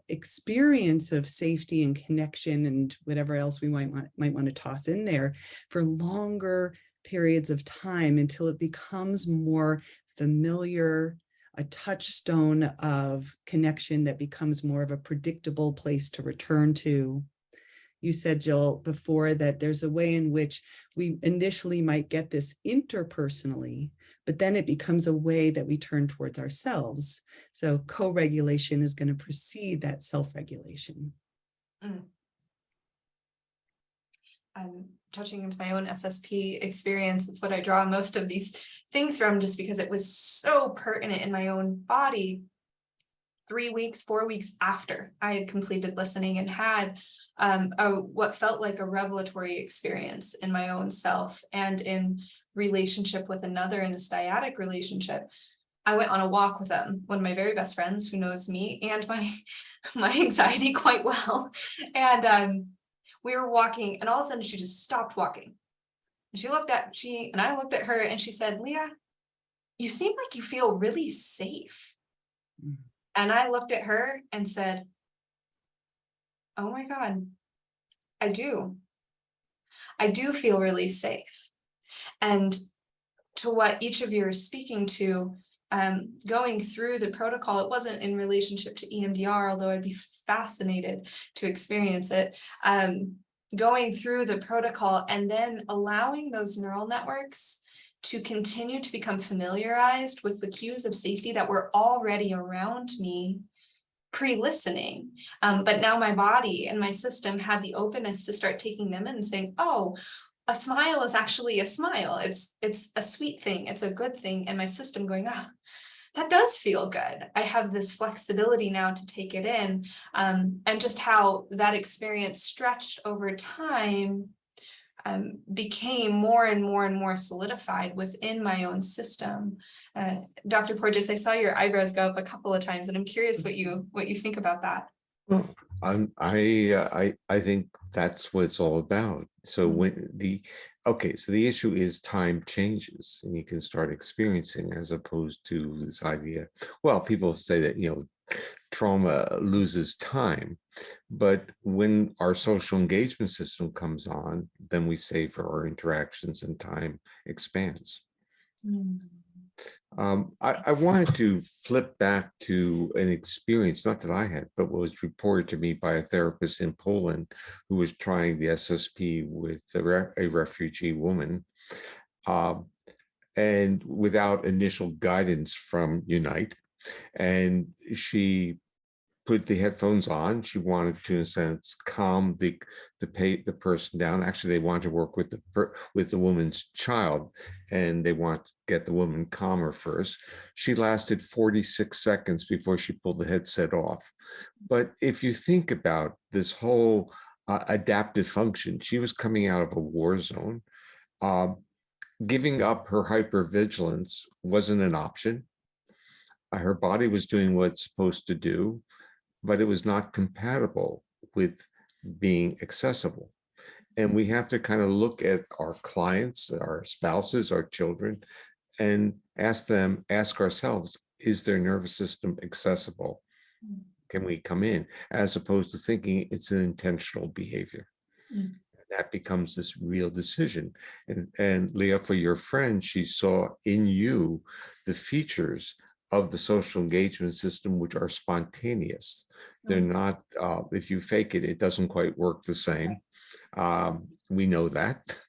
experience of safety and connection and whatever else we might want to toss in there for longer periods of time until it becomes more familiar, a touchstone of connection that becomes more of a predictable place to return to. You said, Jill, before that there's a way in which we initially might get this interpersonally, but then it becomes a way that we turn towards ourselves. So co-regulation is going to precede that self-regulation. I'm touching into my own SSP experience. It's what I draw most of these things from, just because it was so pertinent in my own body 3 weeks, 4 weeks after I had completed listening and had what felt like a revelatory experience in my own self and in relationship with another, in this dyadic relationship. I went on a walk with them, one of my very best friends who knows me and my anxiety quite well. And we were walking, and all of a sudden she just stopped walking. And I looked at her, and she said, "Leah, you seem like you feel really safe." And I looked at her and said, "Oh my God, I do feel really safe." And to what each of you are speaking to, going through the protocol, it wasn't in relationship to EMDR, although I'd be fascinated to experience it. Going through the protocol and then allowing those neural networks to continue to become familiarized with the cues of safety that were already around me pre-listening. But now my body and my system had the openness to start taking them in and saying, oh, a smile is actually a smile. It's a sweet thing. It's a good thing. And my system going, that does feel good. I have this flexibility now to take it in, and just how that experience stretched over time became more and more and more solidified within my own system. Dr. Porges, I saw your eyebrows go up a couple of times, and I'm curious what you think about that. Well, I think that's what it's all about. So when so the issue is time changes and you can start experiencing, as opposed to this idea. Well, people say that, trauma loses time, but when our social engagement system comes on, then we savor our interactions and time expands. I wanted to flip back to an experience, not that I had, but was reported to me by a therapist in Poland who was trying the SSP with a refugee woman, and without initial guidance from Unite. And she put the headphones on. She wanted to, in a sense, calm the person down. Actually, they wanted to work with the woman's child, and they want to get the woman calmer first. She lasted 46 seconds before she pulled the headset off. But if you think about this whole adaptive function, she was coming out of a war zone. Giving up her hypervigilance wasn't an option. Her body was doing what it's supposed to do, but it was not compatible with being accessible. And we have to kind of look at our clients, our spouses, our children, and ask ourselves, is their nervous system accessible? Can we come in? As opposed to thinking it's an intentional behavior. That becomes this real decision. And Leah, for your friend, she saw in you the features of the social engagement system, which are spontaneous. They're not, if you fake it, it doesn't quite work the same. We know that.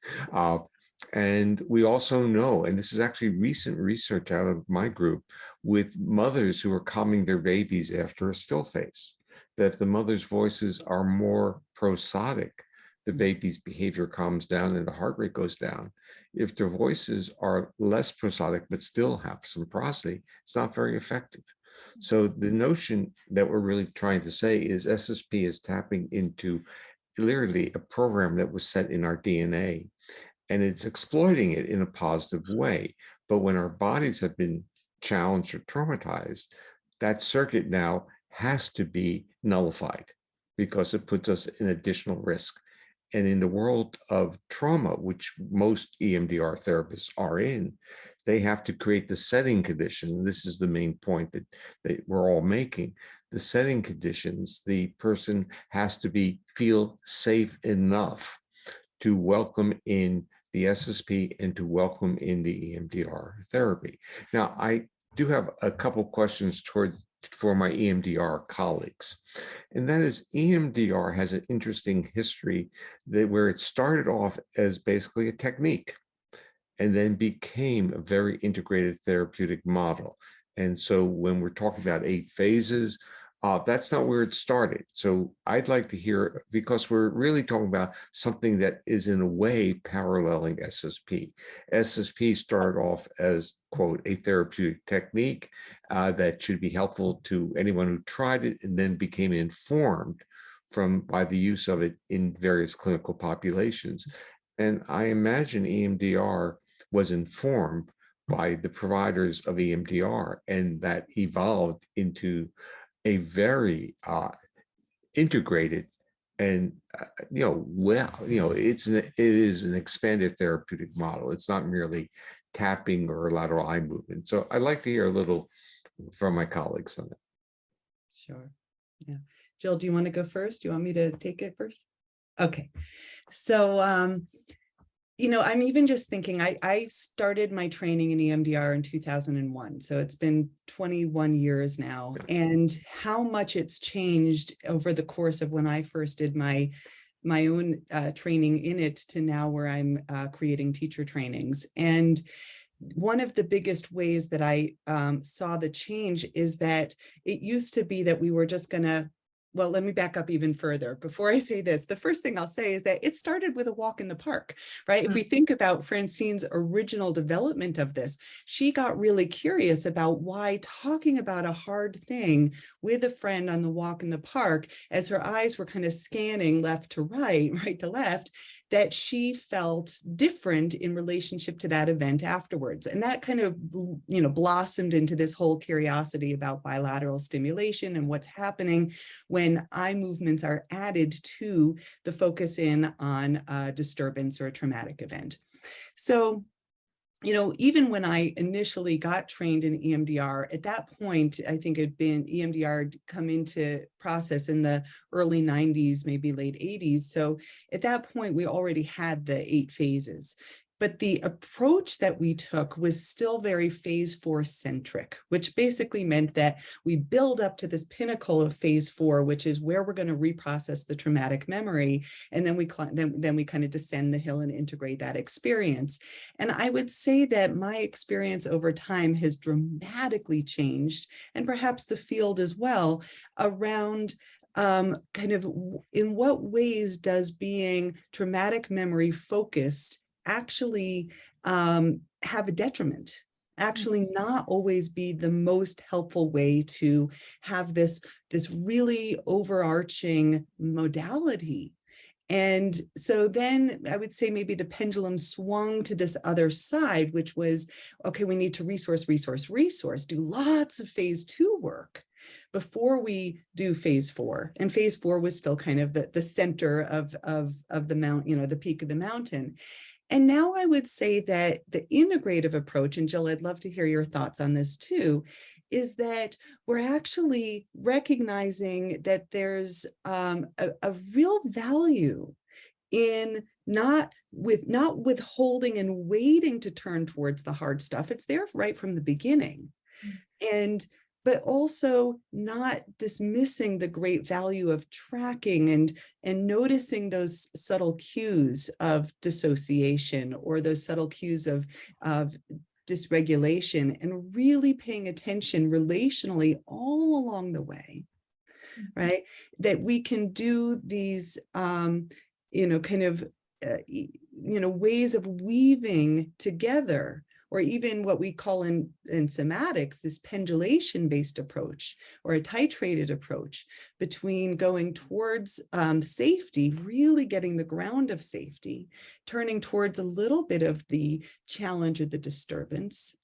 And we also know, and this is actually recent research out of my group, with mothers who are calming their babies after a still face, that the mother's voices are more prosodic, the baby's behavior calms down and the heart rate goes down. If their voices are less prosodic, but still have some prosody, it's not very effective. So the notion that we're really trying to say is SSP is tapping into literally a program that was set in our DNA, and it's exploiting it in a positive way. But when our bodies have been challenged or traumatized, that circuit now has to be nullified because it puts us in additional risk. And in the world of trauma, which most EMDR therapists are in, they have to create the setting condition. This is the main point that we're all making. The setting conditions, the person has to feel safe enough to welcome in the SSP and to welcome in the EMDR therapy. Now, I do have a couple questions for my EMDR colleagues. And that is, EMDR has an interesting history where it started off as basically a technique and then became a very integrated therapeutic model. And so when we're talking about 8 phases, that's not where it started. So I'd like to hear, because we're really talking about something that is in a way paralleling SSP. SSP started off as, quote, a therapeutic technique that should be helpful to anyone who tried it, and then became informed by the use of it in various clinical populations. And I imagine EMDR was informed by the providers of EMDR, and that evolved into a very integrated and it is an expanded therapeutic model. It's not merely tapping or lateral eye movement. So I'd like to hear a little from my colleagues on that. Sure. Yeah. Jill, do you want to go first? Do you want me to take it first? Okay. So I'm even just thinking, I started my training in EMDR in 2001. So it's been 21 years now, and how much it's changed over the course of when I first did my own training in it to now where I'm creating teacher trainings. And one of the biggest ways that I saw the change is that it used to be that we were just going to well, let me back up even further. Before I say this, the first thing I'll say is that it started with a walk in the park, right? If we think about Francine's original development of this, she got really curious about why talking about a hard thing with a friend on the walk in the park, as her eyes were kind of scanning left to right, right to left, that she felt different in relationship to that event afterwards. And that kind of, blossomed into this whole curiosity about bilateral stimulation and what's happening when eye movements are added to the focus in on a disturbance or a traumatic event. So, even when I initially got trained in EMDR, at that point, I think it'd been EMDR come into process in the early 90s, maybe late 80s. So at that point, we already had the 8 phases. But the approach that we took was still very phase 4 centric, which basically meant that we build up to this pinnacle of phase 4, which is where we're going to reprocess the traumatic memory. And then we kind of descend the hill and integrate that experience. And I would say that my experience over time has dramatically changed, and perhaps the field as well, around kind of in what ways does being traumatic memory focused actually have a detriment, actually not always be the most helpful way to have this really overarching modality. And so then I would say maybe the pendulum swung to this other side, which was, okay, we need to resource, do lots of phase 2 work before we do phase 4. And phase 4 was still kind of the center of the mountain, the peak of the mountain. And now I would say that the integrative approach, and Jill, I'd love to hear your thoughts on this too, is that we're actually recognizing that there's a real value in not withholding and waiting to turn towards the hard stuff. It's there right from the beginning. But also not dismissing the great value of tracking and noticing those subtle cues of dissociation or those subtle cues of dysregulation, and really paying attention relationally all along the way, right? That we can do these, ways of weaving together, or even what we call in somatics, this pendulation-based approach or a titrated approach between going towards safety, really getting the ground of safety, turning towards a little bit of the challenge or the disturbance.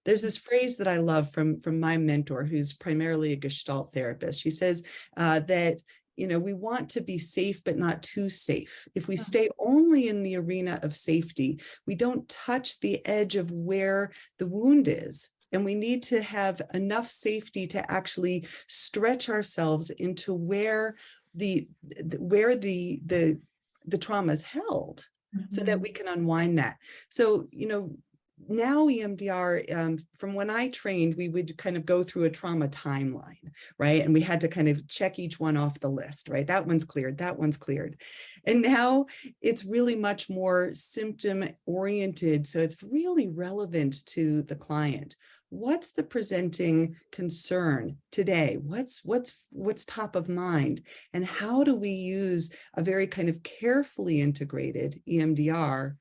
There's this phrase that I love from my mentor, who's primarily a Gestalt therapist. She says that we want to be safe, but not too safe. If we stay only in the arena of safety, we don't touch the edge of where the wound is. And we need to have enough safety to actually stretch ourselves into where the trauma is held, so that we can unwind that. So, now EMDR, from when I trained, we would kind of go through a trauma timeline, right? And we had to kind of check each one off the list, right? That one's cleared, that one's cleared. And now it's really much more symptom oriented. So it's really relevant to the client. What's the presenting concern today? What's top of mind? And how do we use a very kind of carefully integrated EMDR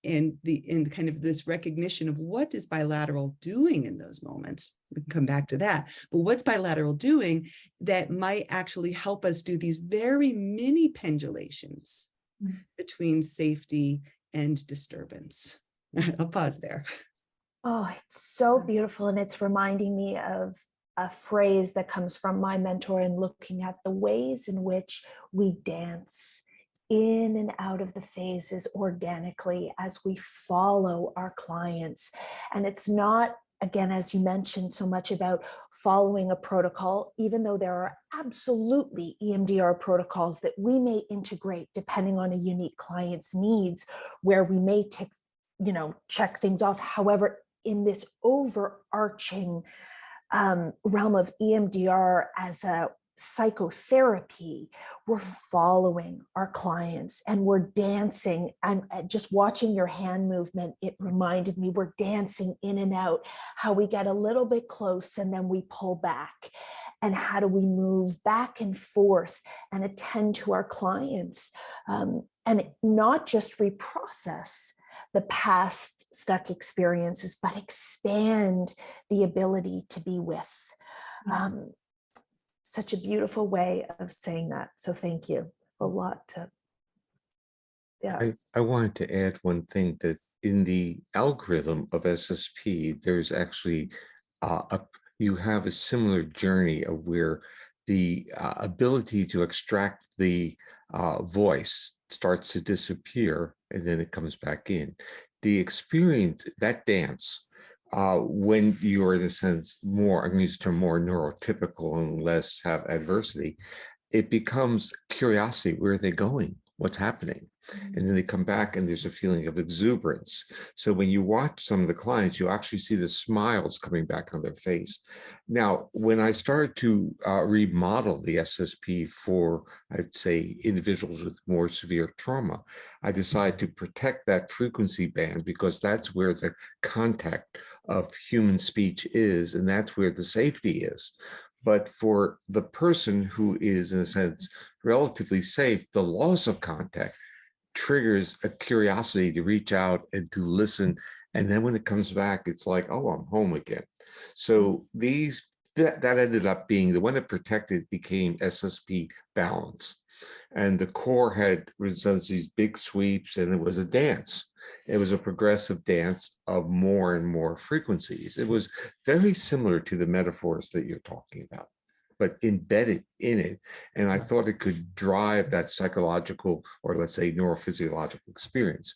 in kind of this recognition of what is bilateral doing in those moments? We can come back to that, but what's bilateral doing that might actually help us do these very mini pendulations between safety and disturbance? I'll pause there. Oh, it's so beautiful. And it's reminding me of a phrase that comes from my mentor, in looking at the ways in which we dance in and out of the phases organically as we follow our clients. And it's not, again, as you mentioned, so much about following a protocol, even though there are absolutely EMDR protocols that we may integrate depending on a unique client's needs, where we may check things off. However, in this overarching realm of EMDR as a psychotherapy, we're following our clients and we're dancing. And just watching your hand movement, it reminded me we're dancing in and out, how we get a little bit close and then we pull back. And how do we move back and forth and attend to our clients, and not just reprocess the past stuck experiences, but expand the ability to be with. Such a beautiful way of saying that. So thank you a lot. I wanted to add one thing, that in the algorithm of SSP, there's actually you have a similar journey of where the ability to extract the voice starts to disappear and then it comes back in. The experience, that dance, when you're in a sense more, I'm going to use the term more neurotypical and less have adversity, it becomes curiosity. Where are they going? What's happening? And then they come back and there's a feeling of exuberance. So when you watch some of the clients, you actually see the smiles coming back on their face. Now, when I started to remodel the SSP for, I'd say, individuals with more severe trauma, I decided to protect that frequency band because that's where the contact of human speech is, and that's where the safety is. But for the person who is, in a sense, relatively safe, the loss of contact triggers a curiosity to reach out and to listen. And then when it comes back, it's like, oh, I'm home again. So that ended up being the one that protected became SSP balance. And the core had these big sweeps, and it was a dance. It was a progressive dance of more and more frequencies. It was very similar to the metaphors that you're talking about, but embedded in it. And I thought it could drive that psychological, or let's say neurophysiological experience.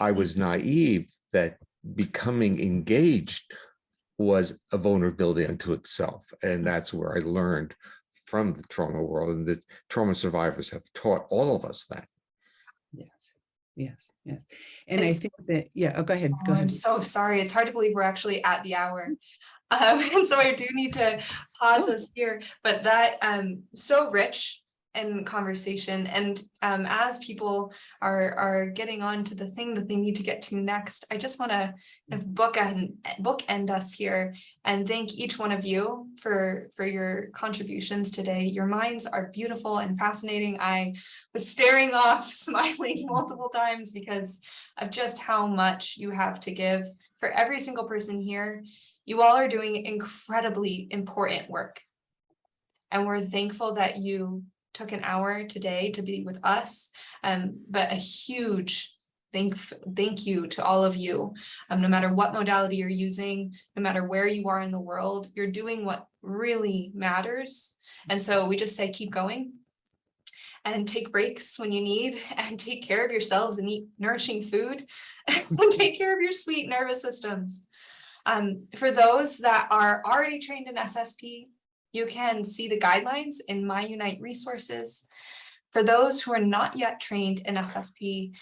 I was naive that becoming engaged was a vulnerability unto itself. And that's where I learned from the trauma world, and the trauma survivors have taught all of us that. Yes, yes, yes. And I think that, yeah, oh, go ahead. Go ahead. I'm so sorry. It's hard to believe we're actually at the hour. And so I do need to pause us here, but that so rich in conversation. And as people are getting on to the thing that they need to get to next, I just want to bookend us here and thank each one of you for your contributions today. Your minds are beautiful and fascinating. I was staring off, smiling multiple times because of just how much you have to give. For every single person here, you all are doing incredibly important work. And we're thankful that you took an hour today to be with us. But a huge thank you to all of you. No matter what modality you're using, no matter where you are in the world, you're doing what really matters. And so we just say, keep going and take breaks when you need, and take care of yourselves and eat nourishing food and take care of your sweet nervous systems. For those that are already trained in SSP, you can see the guidelines in My Unite resources. For those who are not yet trained in SSP,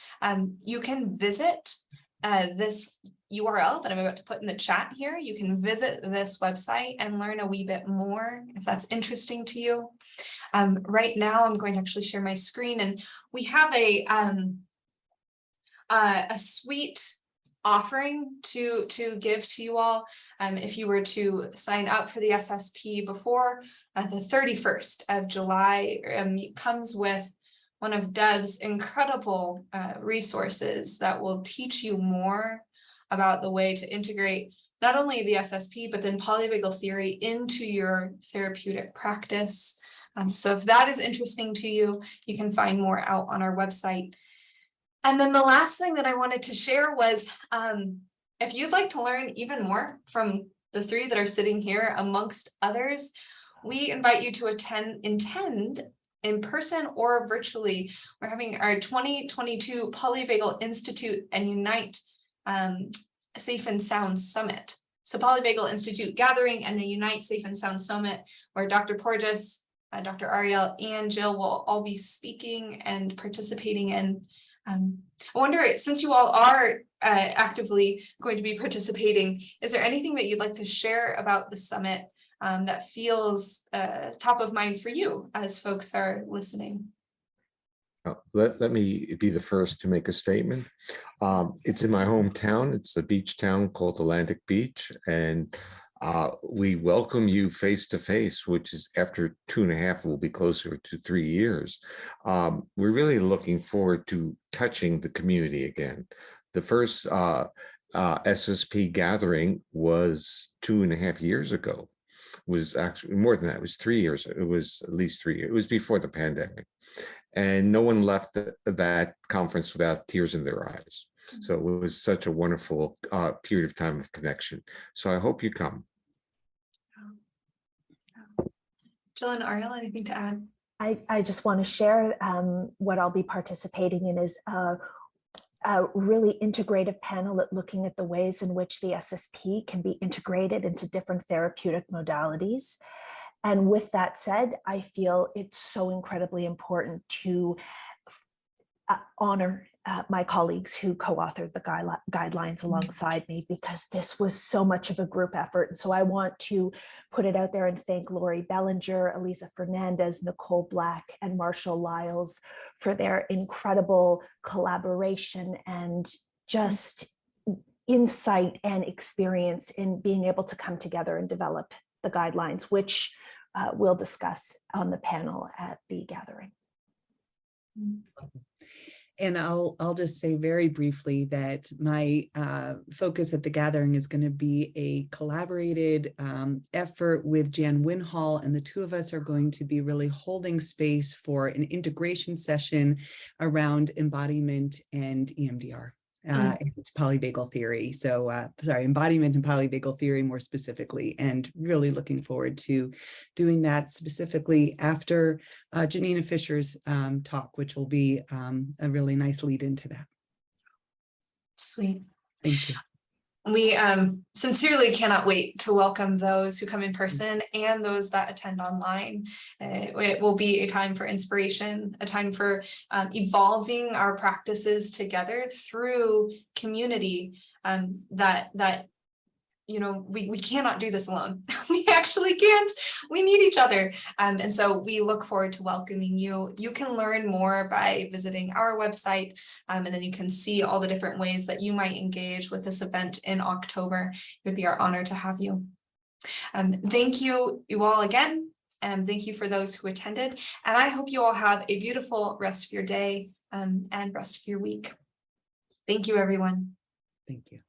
you can visit this URL that I'm about to put in the chat here. You can visit this website and learn a wee bit more if that's interesting to you. Right now, I'm going to actually share my screen, and we have a sweet offering to give to you all if you were to sign up for the SSP before the 31st of July. It comes with one of Deb's incredible resources that will teach you more about the way to integrate not only the SSP, but then polyvagal theory into your therapeutic practice. So if that is interesting to you, you can find more out on our website. And then the last thing that I wanted to share was, if you'd like to learn even more from the three that are sitting here amongst others, we invite you to attend in person or virtually. We're having our 2022 Polyvagal Institute and Unite Safe and Sound Summit. So Polyvagal Institute gathering and the Unite Safe and Sound Summit, where Dr. Porges, Dr. Ariel, and Jill will all be speaking and participating in. I wonder, since you all are actively going to be participating, is there anything that you'd like to share about the summit that feels top of mind for you as folks are listening? Let me be the first to make a statement. It's in my hometown. It's a beach town called Atlantic Beach, and we welcome you face to face, which is after 2.5 will be closer to 3 years. We're really looking forward to touching the community again. The first SSP gathering was 2.5 years ago. Was actually more than that. It was 3 years. It was at least 3 years. It was before the pandemic. And no one left that conference without tears in their eyes. So it was such a wonderful period of time of connection. So I hope you come. Jill and Ariel, anything to add? I just want to share what I'll be participating in is a really integrative panel at looking at the ways in which the SSP can be integrated into different therapeutic modalities. And with that said, I feel it's so incredibly important to honor my colleagues who co-authored the guidelines alongside me, because this was so much of a group effort. And so I want to put it out there and thank Lori Bellinger, Elisa Fernandez, Nicole Black, and Marshall Lyles for their incredible collaboration and just insight and experience in being able to come together and develop the guidelines, which we'll discuss on the panel at the gathering. And I'll just say very briefly that my focus at the gathering is going to be a collaborated effort with Jan Winhall, and the two of us are going to be really holding space for an integration session around embodiment and EMDR. And polyvagal theory. So embodiment and polyvagal theory more specifically, and really looking forward to doing that specifically after Janina Fisher's talk, which will be a really nice lead into that. Sweet. Thank you. We sincerely cannot wait to welcome those who come in person and those that attend online. It will be a time for inspiration, a time for evolving our practices together through community. That you know, we cannot do this alone. We actually can't. We need each other. And so we look forward to welcoming you. You can learn more by visiting our website, and then you can see all the different ways that you might engage with this event in October. It would be our honor to have you. Thank you all again. And thank you for those who attended. And I hope you all have a beautiful rest of your day and rest of your week. Thank you, everyone. Thank you.